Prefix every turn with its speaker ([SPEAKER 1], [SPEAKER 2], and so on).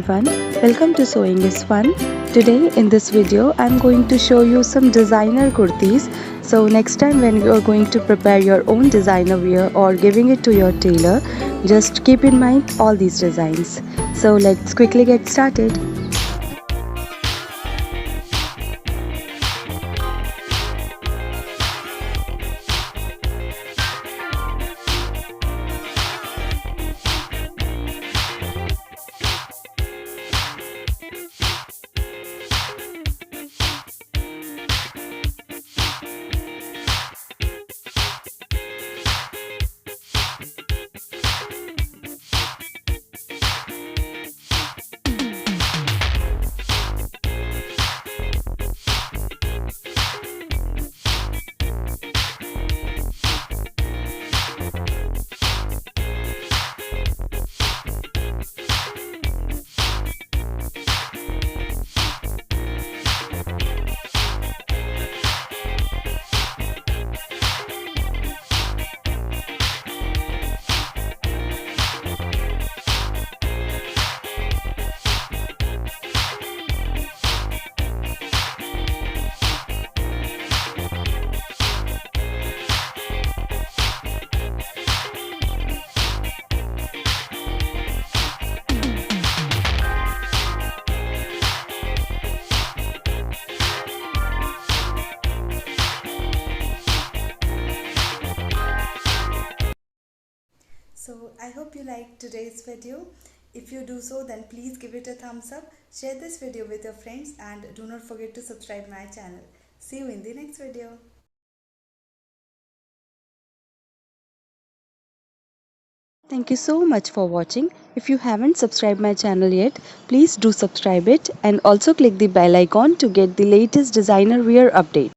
[SPEAKER 1] everyone, welcome to Sewing is Fun. Today in this video I'm going to show you some designer kurtis. So next time when you are going to prepare your own designer wear or giving it to your tailor, just keep in mind all these designs. So let's quickly get started.
[SPEAKER 2] So I hope you liked today's video. If you do so, then please give it a thumbs up, share this video with your friends, and do not forget to subscribe my channel. See you in the next video.
[SPEAKER 1] Thank you so much for watching. If you haven't subscribed my channel yet, please do subscribe it and also click the bell icon to get the latest designer wear update.